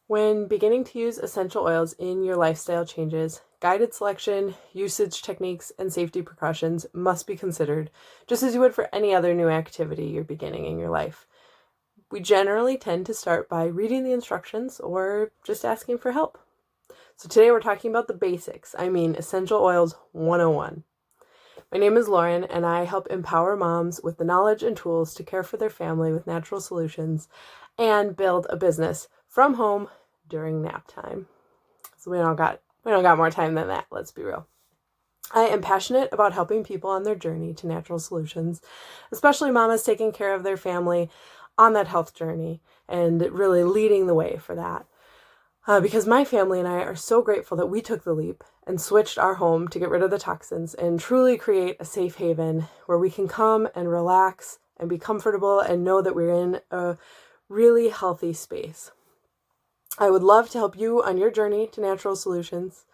When beginning to use essential oils in your lifestyle changes, guided selection, usage techniques, and safety precautions must be considered, just as you would for any other new activity you're beginning in your life. We generally tend to start by reading the instructions or just asking for help. So today we're talking about the basics. Essential Oils 101. My name is Lauren, and I help empower moms with the knowledge and tools to care for their family with natural solutions and build a business from home during nap time. So we don't got more time than that, let's be real. I am passionate about helping people on their journey to natural solutions, especially mamas taking care of their family on that health journey and really leading the way for that. Because my family and I are so grateful that we took the leap and switched our home to get rid of the toxins and truly create a safe haven where we can come and relax and be comfortable and know that we're in a really healthy space. I would love to help you on your journey to natural solutions.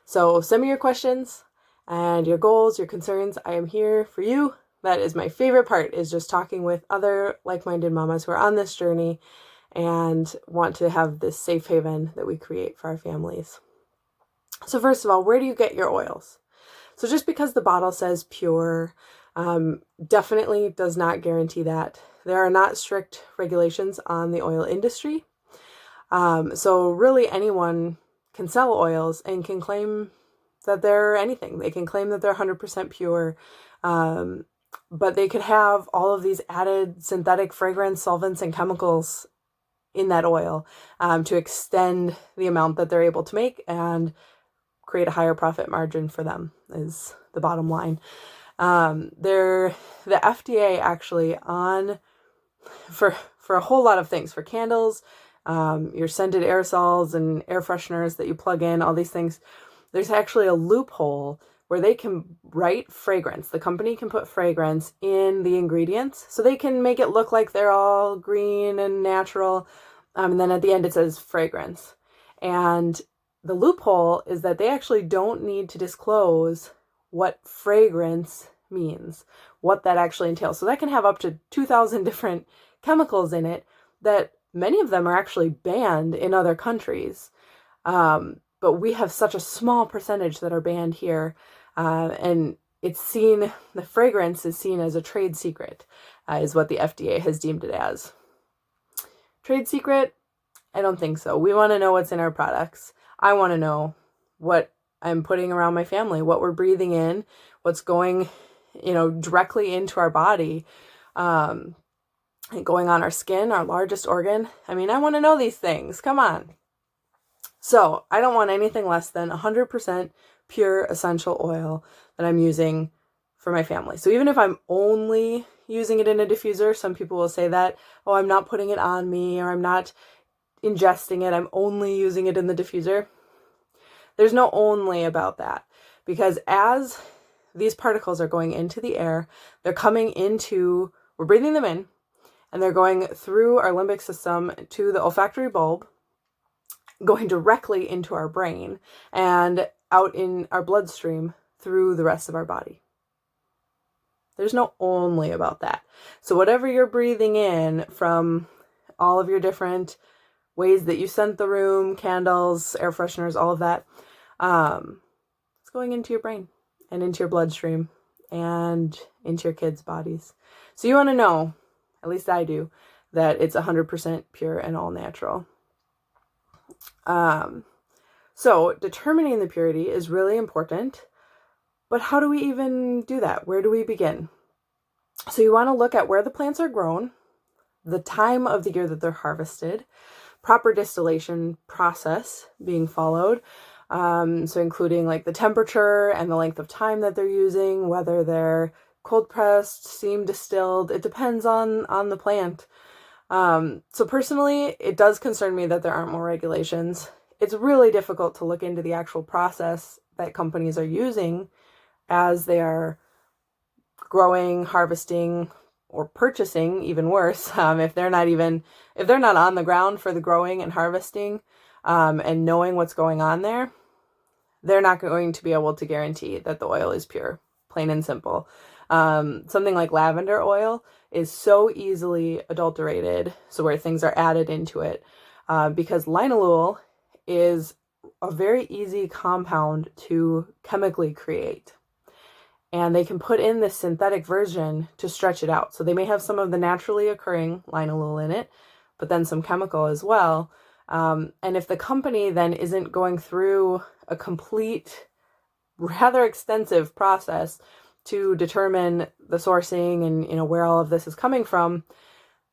So send me your questions and your goals, your concerns. I am here for you. That is my favorite part, is just talking with other like-minded mamas who are on this journey and want to have this safe haven that we create for our families. So first of all, where do you get your oils? So just because the bottle says pure, definitely does not guarantee that. There are not strict regulations on the oil industry. So really anyone can sell oils and can claim that they're anything. They can claim that they're 100% pure, but they could have all of these added synthetic fragrance, solvents, and chemicals in that oil to extend the amount that they're able to make and create a higher profit margin for them, is the bottom line. The FDA actually for a whole lot of things, for candles, your scented aerosols and air fresheners that you plug in, all these things, there's actually a loophole where they can write fragrance. The company can put fragrance in the ingredients, so they can make it look like they're all green and natural. And then at the end it says fragrance. And the loophole is that they actually don't need to disclose what fragrance means, what that actually entails. So that can have up to 2,000 different chemicals in it that many of them are actually banned in other countries. But we have such a small percentage that are banned here. And the fragrance is seen as a trade secret, is what the FDA has deemed it as. Trade secret? I don't think so. We want to know what's in our products. I want to know what I'm putting around my family, what we're breathing in, what's going, directly into our body, and going on our skin, our largest organ. I want to know these things. Come on. So I don't want anything less than 100% pure essential oil that I'm using for my family. So even if I'm only using it in a diffuser, some people will say that, oh, I'm not putting it on me, or I'm not ingesting it, I'm only using it in the diffuser. There's no only about that, because as these particles are going into the air, we're breathing them in, and they're going through our limbic system to the olfactory bulb, going directly into our brain and out in our bloodstream through the rest of our body. There's no only about that. So whatever you're breathing in from all of your different ways that you scent the room, candles, air fresheners, all of that, it's going into your brain and into your bloodstream and into your kids' bodies. So you want to know, at least I do, that it's 100% pure and all natural. So determining the purity is really important, but how do we even do that? Where do we begin? So you want to look at where the plants are grown, the time of the year that they're harvested, proper distillation process being followed. So including like the temperature and the length of time that they're using, whether they're cold pressed, steam distilled, it depends on the plant. So personally, it does concern me that there aren't more regulations. It's really difficult to look into the actual process that companies are using as they are growing, harvesting, or purchasing, even worse, if they're not on the ground for the growing and harvesting, and knowing what's going on there, they're not going to be able to guarantee that the oil is pure, plain and simple. Something like lavender oil is so easily adulterated, so where things are added into it, because linalool is a very easy compound to chemically create. And they can put in this synthetic version to stretch it out. So they may have some of the naturally occurring linalool in it, but then some chemical as well. And if the company then isn't going through a complete, rather extensive process to determine the sourcing and where all of this is coming from,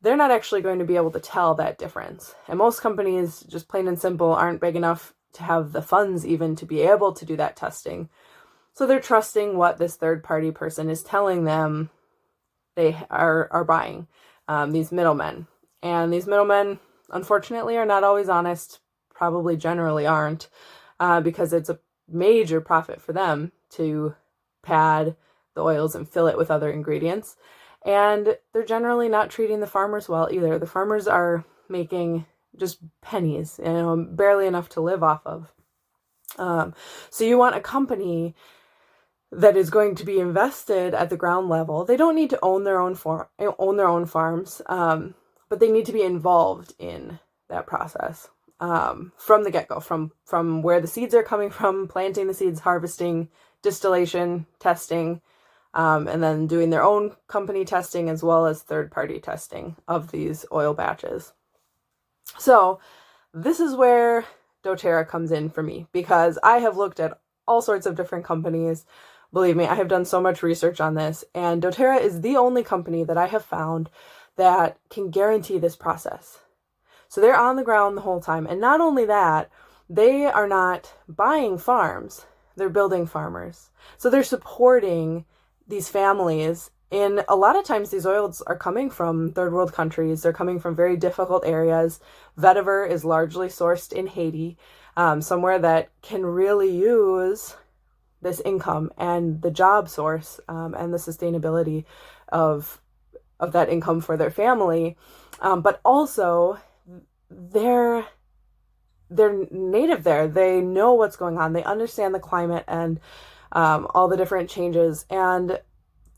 they're not actually going to be able to tell that difference. And most companies, just plain and simple, aren't big enough to have the funds even to be able to do that testing. So they're trusting what this third-party person is telling them they are buying, these middlemen. And these middlemen, unfortunately, are not always honest, probably generally aren't, because it's a major profit for them to pad the oils and fill it with other ingredients. And they're generally not treating the farmers well either. The farmers are making just pennies, barely enough to live off of. So you want a company that is going to be invested at the ground level. They don't need to own their own farms, but they need to be involved in that process from the get-go, from where the seeds are coming from, planting the seeds, harvesting, distillation, testing, and then doing their own company testing as well as third-party testing of these oil batches. So this is where Doterra comes in for me, because I have looked at all sorts of different companies. Believe me, I have done so much research on this, and Doterra is the only company that I have found that can guarantee this process. So they're on the ground the whole time. And not only that, they are not buying farms, they're building farmers. So they're supporting these families. And a lot of times these oils are coming from third world countries. They're coming from very difficult areas. Vetiver is largely sourced in Haiti, somewhere that can really use this income and the job source and the sustainability of that income for their family. But also they're native there. They know what's going on. They understand the climate and all the different changes. And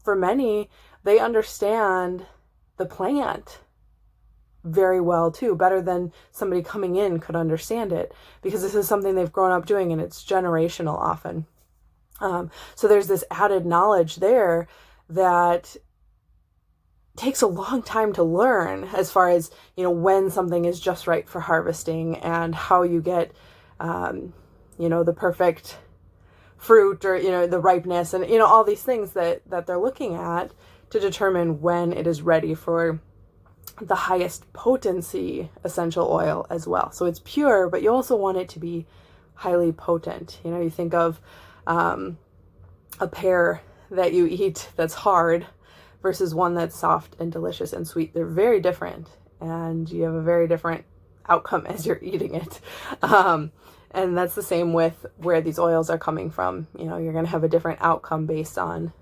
for many, they understand the plant very well too, better than somebody coming in could understand it, because this is something they've grown up doing and it's generational often. So there's this added knowledge there that takes a long time to learn, as far as, when something is just right for harvesting and how you get, the perfect fruit or, the ripeness and, all these things that they're looking at to determine when it is ready for the highest potency essential oil as well. So it's pure, but you also want it to be highly potent. You think of a pear that you eat that's hard versus one that's soft and delicious and sweet. They're very different, and you have a very different outcome as you're eating it. And that's the same with where these oils are coming from. You're going to have a different outcome based on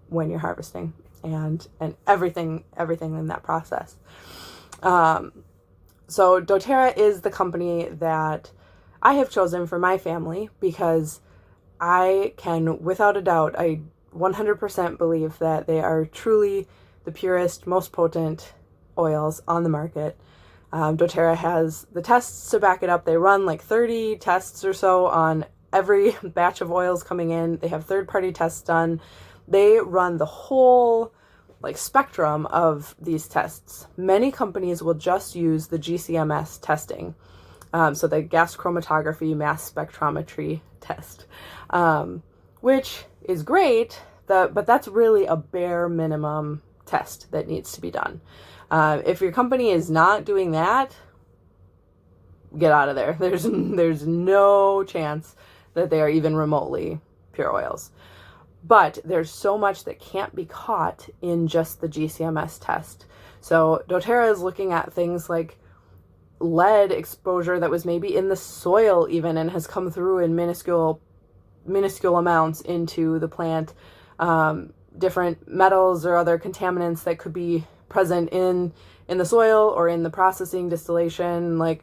when you're harvesting and everything in that process. So Doterra is the company that I have chosen for my family, because I can, without a doubt, I 100% believe that they are truly the purest, most potent oils on the market. Doterra has the tests to back it up. They run like 30 tests or so on every batch of oils coming in. They have third-party tests done. They run the whole spectrum of these tests. Many companies will just use the GCMS testing, so the gas chromatography mass spectrometry test, which is great, but that's really a bare minimum test that needs to be done. If your company is not doing that, get out of there. There's no chance that they are even remotely pure oils. But there's so much that can't be caught in just the GCMS test. So Doterra is looking at things like lead exposure that was maybe in the soil even and has come through in minuscule amounts into the plant, different metals or other contaminants that could be present in the soil or in the processing, distillation, like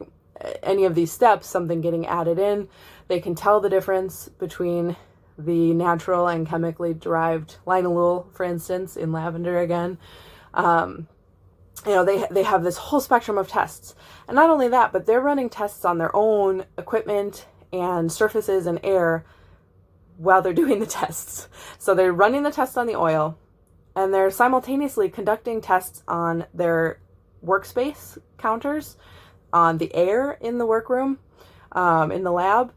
any of these steps, something getting added in. They can tell the difference between the natural and chemically derived linalool, for instance, in lavender again. they have this whole spectrum of tests. And not only that, but they're running tests on their own equipment and surfaces and air while they're doing the tests. So they're running the tests on the oil, and they're simultaneously conducting tests on their workspace counters, on the air in the workroom, in the lab,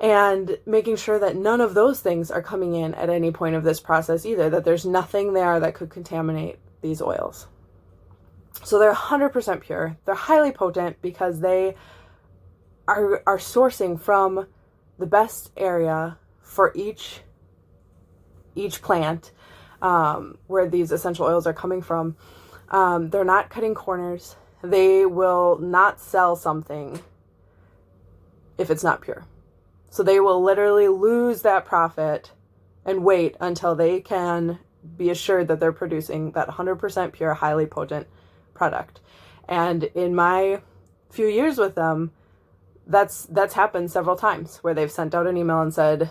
and making sure that none of those things are coming in at any point of this process either, that there's nothing there that could contaminate these oils. So they're 100% pure. They're highly potent because they are sourcing from the best area for each plant, where these essential oils are coming from. They're not cutting corners. They will not sell something if it's not pure. So they will literally lose that profit and wait until they can be assured that they're producing that 100% pure, highly potent product. And in my few years with them, that's happened several times, where they've sent out an email and said,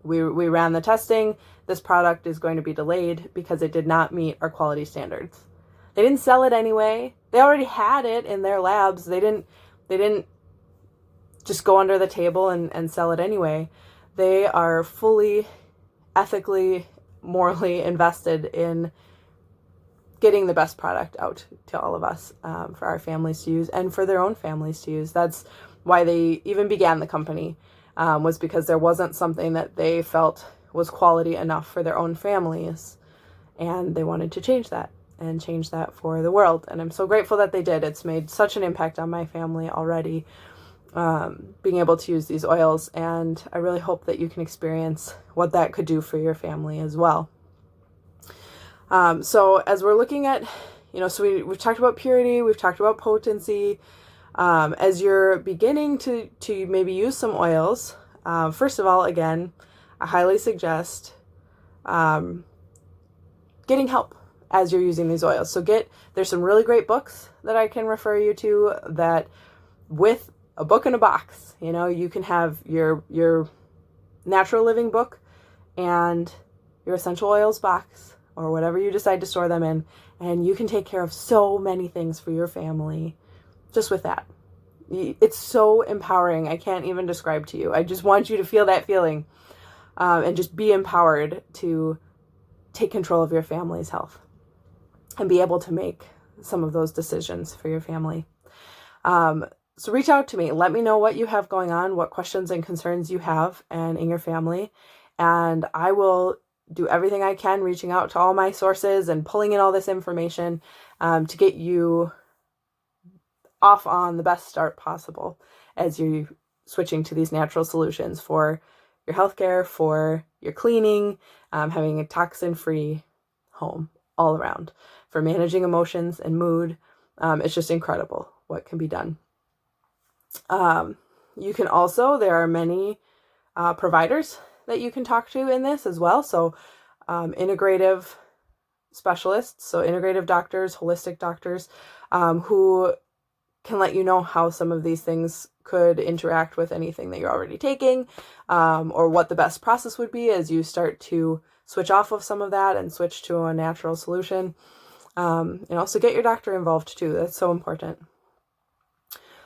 we ran the testing. This product is going to be delayed because it did not meet our quality standards. They didn't sell it anyway. They already had it in their labs. They didn't just go under the table and sell it anyway. They are fully, ethically, morally invested in getting the best product out to all of us, for our families to use and for their own families to use. That's why they even began the company, was because there wasn't something that they felt was quality enough for their own families, and they wanted to change that and change that for the world. And I'm so grateful that they did. It's made such an impact on my family already, being able to use these oils, and I really hope that you can experience what that could do for your family as well. So as we're looking at, so we've talked about purity, we've talked about potency. As you're beginning to maybe use some oils, first of all, again, I highly suggest getting help as you're using these oils. So there's some really great books that I can refer you to, that with a book in a box, you can have your natural living book and your essential oils box, or whatever you decide to store them in, and you can take care of so many things for your family just with that. It's so empowering. I can't even describe to you. I just want you to feel that feeling, and just be empowered to take control of your family's health and be able to make some of those decisions for your family. So reach out to me. Let me know what you have going on, what questions and concerns you have and in your family, and I will do everything I can, reaching out to all my sources and pulling in all this information, to get you off on the best start possible as you're switching to these natural solutions for your healthcare, for your cleaning, having a toxin-free home all around, for managing emotions and mood. It's just incredible what can be done. You can also, there are many providers that you can talk to in this as well. So integrative specialists, so integrative doctors, holistic doctors, who can let you know how some of these things could interact with anything that you're already taking, or what the best process would be as you start to switch off of some of that and switch to a natural solution. So get your doctor involved too. That's so important.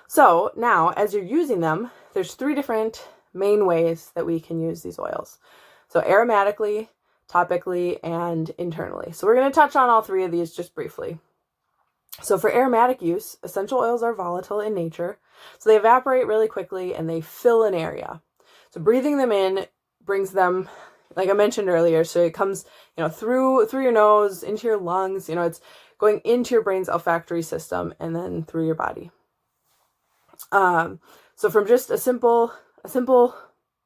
So now, as you're using them, there's 3 different main ways that we can use these oils. So aromatically, topically, and internally. So we're going to touch on all 3 of these just briefly. So for aromatic use, essential oils are volatile in nature, so they evaporate really quickly and they fill an area. So breathing them in brings them, like I mentioned earlier, so it comes, through your nose, into your lungs, it's going into your brain's olfactory system and then through your body. So from just a simple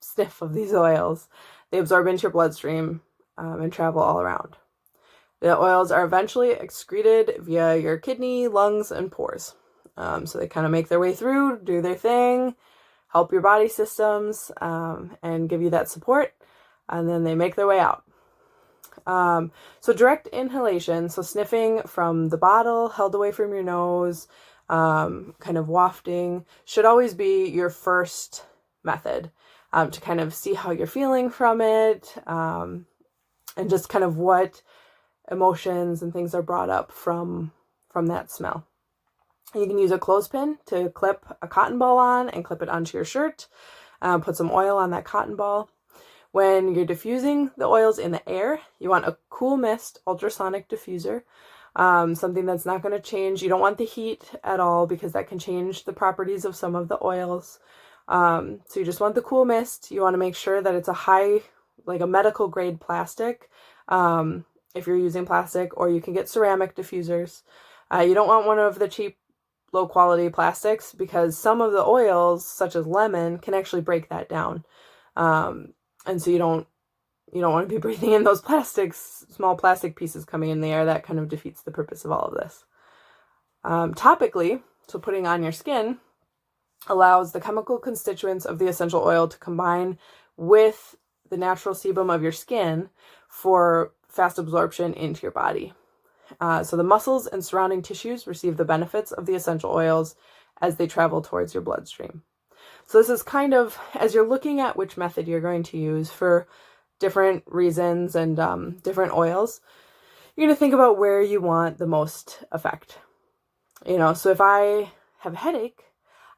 sniff of these oils, they absorb into your bloodstream, and travel all around. The oils are eventually excreted via your kidney, lungs, and pores. So they kind of make their way through, do their thing, help your body systems, and give you that support, and then they make their way out. So direct inhalation, so sniffing from the bottle, held away from your nose, kind of wafting, should always be your first method, to kind of see how you're feeling from it, and just kind of what emotions and things are brought up from from that smell. You can use a clothespin to clip a cotton ball on and clip it onto your shirt. Put some oil on that cotton ball. When you're diffusing the oils in the air, you want a cool mist ultrasonic diffuser, something that's not going to change. You don't want the heat at all because that can change the properties of some of the oils. So you just want the cool mist. You want to make sure that it's a high, like a medical grade plastic, if you're using plastic, or you can get ceramic diffusers. You don't want one of the cheap, low quality plastics because some of the oils, such as lemon, can actually break that down. And so you don't want to be breathing in those small plastic pieces coming in the air. That kind of defeats the purpose of all of this. Topically, so putting on your skin, allows the chemical constituents of the essential oil to combine with the natural sebum of your skin for fast absorption into your body. So the muscles and surrounding tissues receive the benefits of the essential oils as they travel towards your bloodstream. So this is kind of, as you're looking at which method you're going to use for different reasons and different oils, you're going to think about where you want the most effect. So if I have a headache,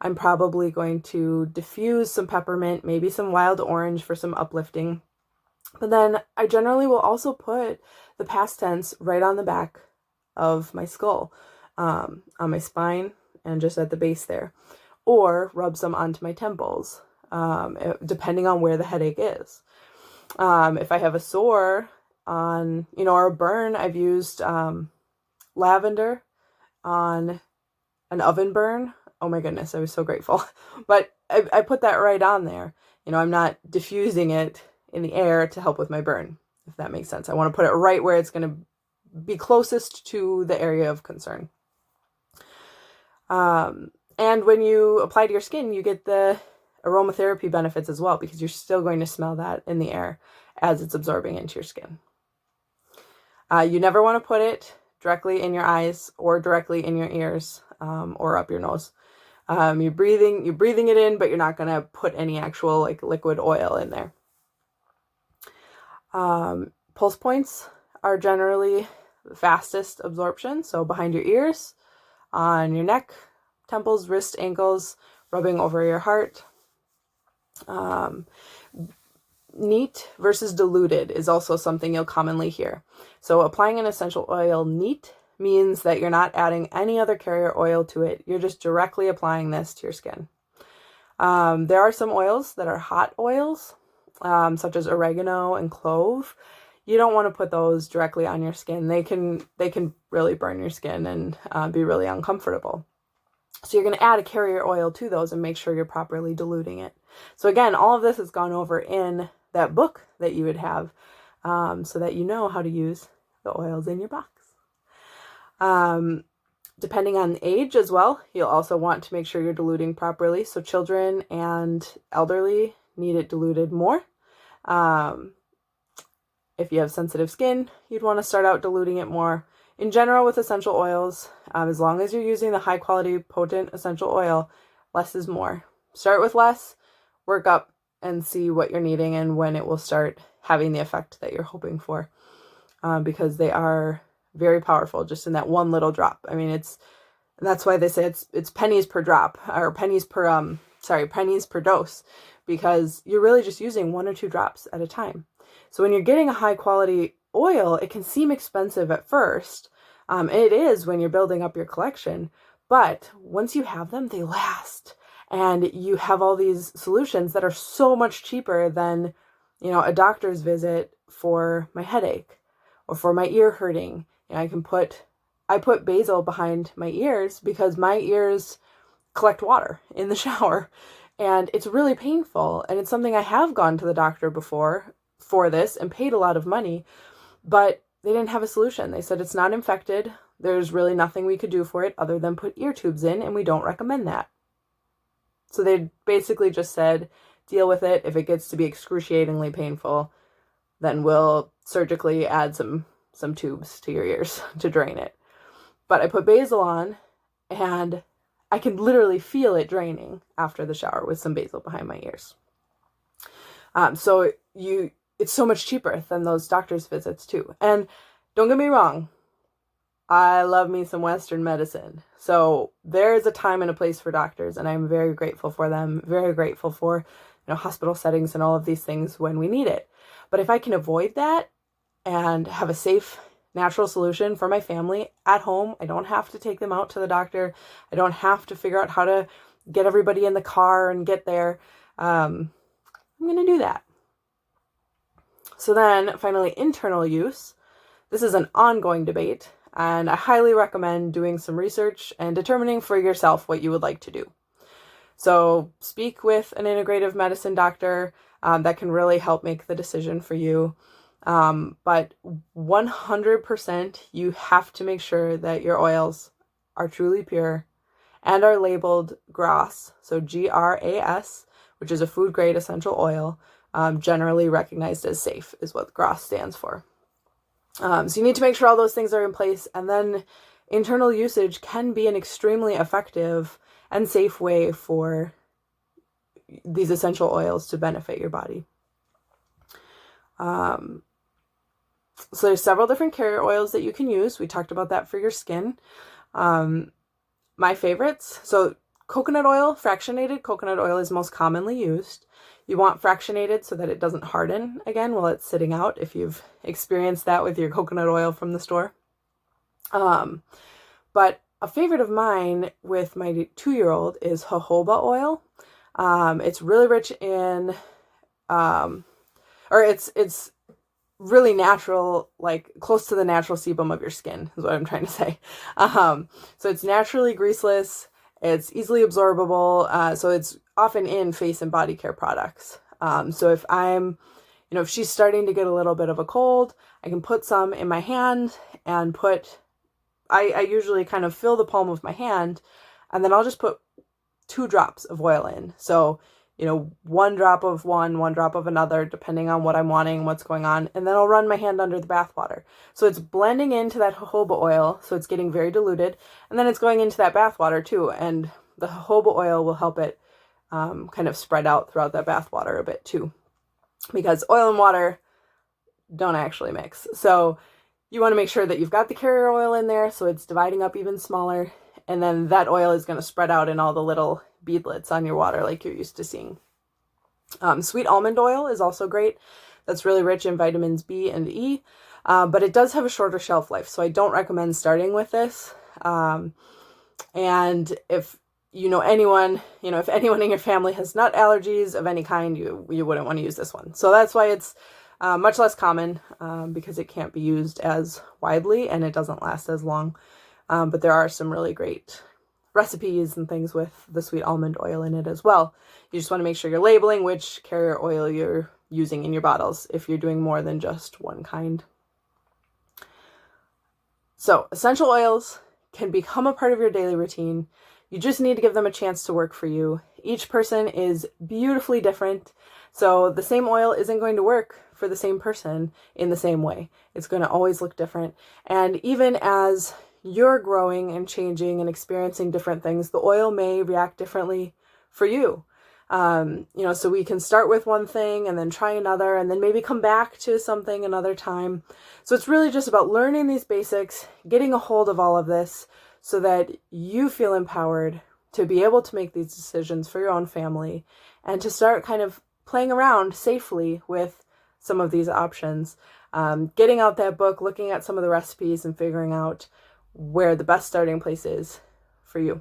I'm probably going to diffuse some peppermint, maybe some wild orange for some uplifting. But then I generally will also put the past tense right on the back of my skull, on my spine and just at the base there, or rub some onto my temples, depending on where the headache is. If I have a sore on, or a burn, I've used lavender on an oven burn. Oh my goodness, I was so grateful. But I put that right on there. I'm not diffusing it in the air to help with my burn, if that makes sense. I want to put it right where it's going to be closest to the area of concern. And when you apply to your skin, you get the aromatherapy benefits as well, because you're still going to smell that in the air as it's absorbing into your skin. You never want to put it directly in your eyes or directly in your ears, or up your nose. You're breathing it in, but you're not going to put any actual liquid oil in there. Pulse points are generally the fastest absorption. So behind your ears, on your neck, temples, wrist, ankles, rubbing over your heart. Neat versus diluted is also something you'll commonly hear. So applying an essential oil neat means that you're not adding any other carrier oil to it. You're just directly applying this to your skin. There are some oils that are hot oils, such as oregano and clove. You don't want to put those directly on your skin. They can really burn your skin and be really uncomfortable. So you're going to add a carrier oil to those and make sure you're properly diluting it. So again, all of this is gone over in that book that you would have, so that you know how to use the oils in your box. Depending on age as well, you'll also want to make sure you're diluting properly. So children and elderly need it diluted more. If you have sensitive skin, you'd want to start out diluting it more. In general, with essential oils, as long as you're using the high quality, potent essential oil, less is more. Start with less, work up, and see what you're needing and when it will start having the effect that you're hoping for. Because they are very powerful just in that one little drop. I mean, that's why they say it's pennies per drop, or pennies per dose, because you're really just using 1 or 2 drops at a time. So when you're getting a high quality oil, it can seem expensive at first. It is when you're building up your collection, but once you have them, they last. And you have all these solutions that are so much cheaper than, a doctor's visit for my headache or for my ear hurting. I put basil behind my ears because my ears collect water in the shower, and it's really painful. And it's something I have gone to the doctor before for this and paid a lot of money, but they didn't have a solution. They said it's not infected. There's really nothing we could do for it other than put ear tubes in, and we don't recommend that. So they basically just said, deal with it. If it gets to be excruciatingly painful, then we'll surgically add some tubes to your ears to drain it. But I put basil on, and I can literally feel it draining after the shower with some basil behind my ears. So it's so much cheaper than those doctor's visits too. And don't get me wrong, I love me some Western medicine. So there is a time and a place for doctors, and I'm very grateful for them, very grateful for, hospital settings and all of these things when we need it. But if I can avoid that and have a safe, natural solution for my family at home, I don't have to take them out to the doctor. I don't have to figure out how to get everybody in the car and get there. I'm going to do that. So then finally, internal use. This is an ongoing debate, and I highly recommend doing some research and determining for yourself what you would like to do. So speak with an integrative medicine doctor that can really help make the decision for you. But 100% you have to make sure that your oils are truly pure and are labeled GRAS, so GRAS, which is a food grade essential oil, generally recognized as safe is what GRAS stands for. So you need to make sure all those things are in place, and then internal usage can be an extremely effective and safe way for these essential oils to benefit your body. So there's several different carrier oils that you can use. We talked about that for your skin. My favorites, so coconut oil, fractionated coconut oil is most commonly used. You want fractionated so that it doesn't harden again while it's sitting out, if you've experienced that with your coconut oil from the store. But a favorite of mine with my 2-year-old is jojoba oil. It's really rich in, it's really natural, like close to the natural sebum of your skin is what I'm trying to say. So it's naturally greaseless. It's easily absorbable. So it's often in face and body care products. So if if she's starting to get a little bit of a cold, I can put some in my hand and I usually kind of fill the palm of my hand, and then I'll just put 2 drops of oil in. So, 1 drop of one drop of another, depending on what I'm wanting, what's going on. And then I'll run my hand under the bath water. So it's blending into that jojoba oil. So it's getting very diluted. And then it's going into that bath water too. And the jojoba oil will help it kind of spread out throughout that bath water a bit too. Because oil and water don't actually mix. So you want to make sure that you've got the carrier oil in there so it's dividing up even smaller. And then that oil is going to spread out in all the little beadlets on your water like you're used to seeing. Sweet almond oil is also great. That's really rich in vitamins B and E, but it does have a shorter shelf life, so I don't recommend starting with this. And if anyone in your family has nut allergies of any kind, you wouldn't want to use this one. So that's why it's much less common, because it can't be used as widely and it doesn't last as long. But there are some really great recipes and things with the sweet almond oil in it as well. You just want to make sure you're labeling which carrier oil you're using in your bottles if you're doing more than just one kind. So essential oils can become a part of your daily routine. You just need to give them a chance to work for you. Each person is beautifully different, so the same oil isn't going to work for the same person in the same way. It's going to always look different. And even as you're growing and changing and experiencing different things, the oil may react differently for you. So we can start with one thing and then try another and then maybe come back to something another time. So it's really just about learning these basics, getting a hold of all of this so that you feel empowered to be able to make these decisions for your own family and to start kind of playing around safely with some of these options. Getting out that book, looking at some of the recipes and figuring out where the best starting place is for you.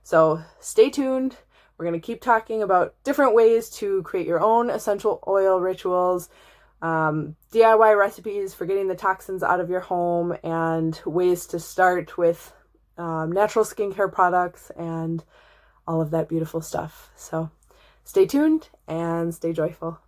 So stay tuned. We're going to keep talking about different ways to create your own essential oil rituals, DIY recipes for getting the toxins out of your home, and ways to start with natural skincare products and all of that beautiful stuff. So stay tuned and stay joyful.